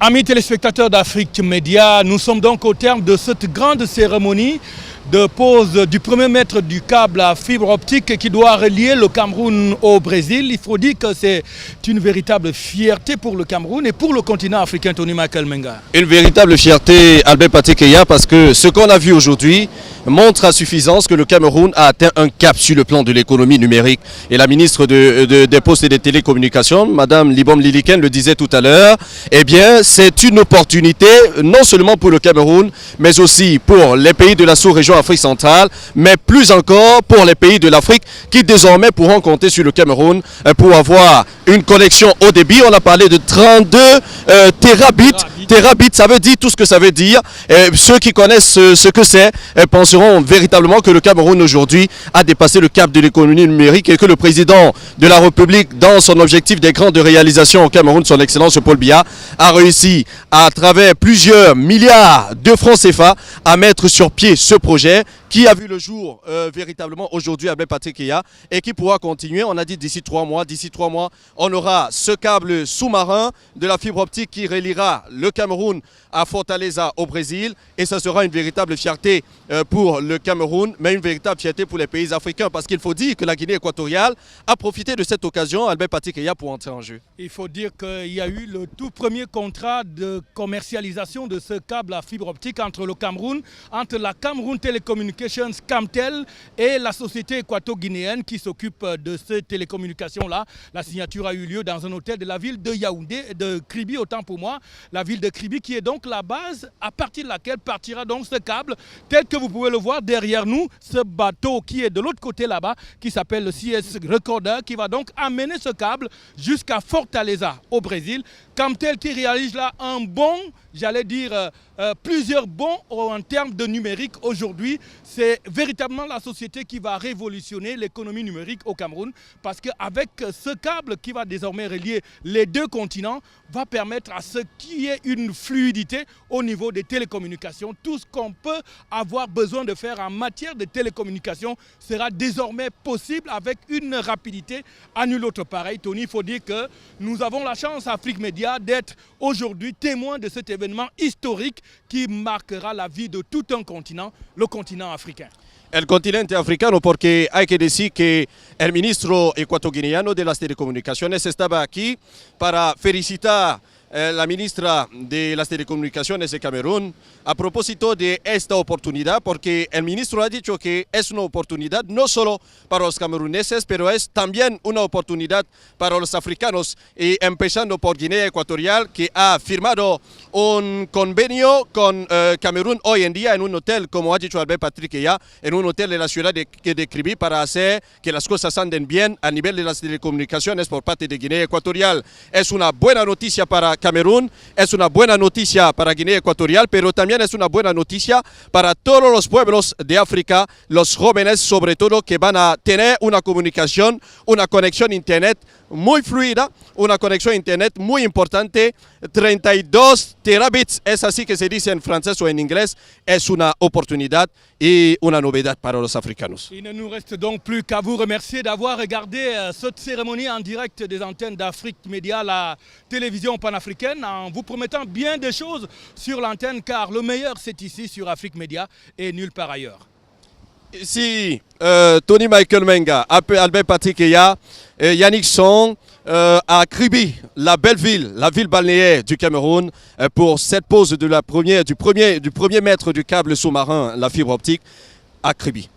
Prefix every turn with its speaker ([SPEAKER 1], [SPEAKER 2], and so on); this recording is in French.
[SPEAKER 1] Amis téléspectateurs d'Afrique Média, nous sommes donc au terme de cette grande cérémonie de pose du premier mètre du câble à fibre optique qui doit relier le Cameroun au Brésil. Il faut dire que c'est une véritable fierté pour le Cameroun et pour le continent africain, Tony Michael Menga.
[SPEAKER 2] Une véritable fierté, Albert Pathé-Keya, parce que ce qu'on a vu aujourd'hui montre à suffisance que le Cameroun a atteint un cap sur le plan de l'économie numérique. Et la ministre des Postes et des Télécommunications, Madame Libom Liliken, le disait tout à l'heure, eh bien c'est une opportunité non seulement pour le Cameroun, mais aussi pour les pays de la sous-région Afrique centrale, mais plus encore pour les pays de l'Afrique qui désormais pourront compter sur le Cameroun pour avoir une connexion haut débit. On a parlé de 32 terabits. Terabits, ça veut dire tout ce que ça veut dire. Ceux qui connaissent ce que c'est penseront véritablement que le Cameroun aujourd'hui a dépassé le cap de l'économie numérique et que le président de la République, dans son objectif des grandes réalisations au Cameroun, son excellence Paul Biya, a réussi à travers plusieurs milliards de francs CFA à mettre sur pied ce projet qui a vu le jour véritablement aujourd'hui à Pathé-Keya et qui pourra continuer. On a dit d'ici 3 mois. D'ici 3 mois, on aura ce câble sous-marin de la fibre optique qui reliera le Cameroun à Fortaleza au Brésil. Et ce sera une véritable fierté pour le Cameroun, mais une véritable fierté pour les pays africains. Parce qu'il faut dire que la Guinée équatoriale a profité de cette occasion, Albert Pathé-Keya, pour entrer en jeu.
[SPEAKER 1] Il faut dire qu'il y a eu le tout premier contrat de commercialisation de ce câble à fibre optique entre le Cameroun, entre la Cameroun Telecommunications Camtel et la société équato-guinéenne qui s'occupe de ces télécommunications-là. La signature a eu lieu dans un hôtel de la ville de Yaoundé, de Kribi autant pour moi, la ville de Kribi qui est donc la base à partir de laquelle partira donc ce câble, tel que vous pouvez le voir derrière nous, ce bateau qui est de l'autre côté là-bas, qui s'appelle le CS Recorder, qui va donc amener ce câble jusqu'à Fortaleza au Brésil. Camtel qui réalise là un bond, j'allais dire plusieurs bonds en termes de numérique aujourd'hui. C'est véritablement la société qui va révolutionner l'économie numérique au Cameroun parce qu'avec ce câble qui va désormais relier les deux continents, va permettre à ce qu'il y ait une fluidité au niveau des télécommunications. Tout ce qu'on peut avoir besoin de faire en matière de télécommunications sera désormais possible avec une rapidité à nul autre pareil. Tony, il faut dire que nous avons la chance à Afrique Média d'être aujourd'hui témoins de cet événement historique qui marquera la vie de tout un continent, le continent africain.
[SPEAKER 2] El continente africano, porque hay que decir que el ministro ecuatoguineano de las telecomunicaciones estaba aquí para felicitar la ministra de las telecomunicaciones de Camerún a propósito de esta oportunidad, porque el ministro ha dicho que es una oportunidad no solo para los cameruneses, pero es también una oportunidad para los africanos, y empezando por Guinea Ecuatorial, que ha firmado un convenio con Camerún hoy en día en un hotel, como ha dicho Albert Pathé-Keya, en un hotel de la ciudad de Kribi, para hacer que las cosas anden bien a nivel de las telecomunicaciones por parte de Guinea Ecuatorial. Es una buena noticia para Camerún, es una buena noticia para Guinea Ecuatorial, pero también es una buena noticia para todos los pueblos de África, los jóvenes sobre todo, que van a tener una comunicación, una conexión internet muy fluida, una conexión internet muy importante, 32 terabits, es así que se dice en francés o en inglés, es una oportunidad y una novedad para los africanos.
[SPEAKER 1] Il ne nous reste donc plus qu'à vous remercier d'avoir regardé cette cérémonie en direct des antennes d'Afrique Média, la télévision panafricaine, en vous promettant bien des choses sur l'antenne, car le meilleur c'est ici sur Afrique Média et nulle part ailleurs.
[SPEAKER 2] Ici, Tony Michael Menga, Albert Pathé-Keya, Yannick Song, à Kribi, la belle ville, la ville balnéaire du Cameroun, pour cette pose de du premier mètre du câble sous-marin, la fibre optique, à Kribi.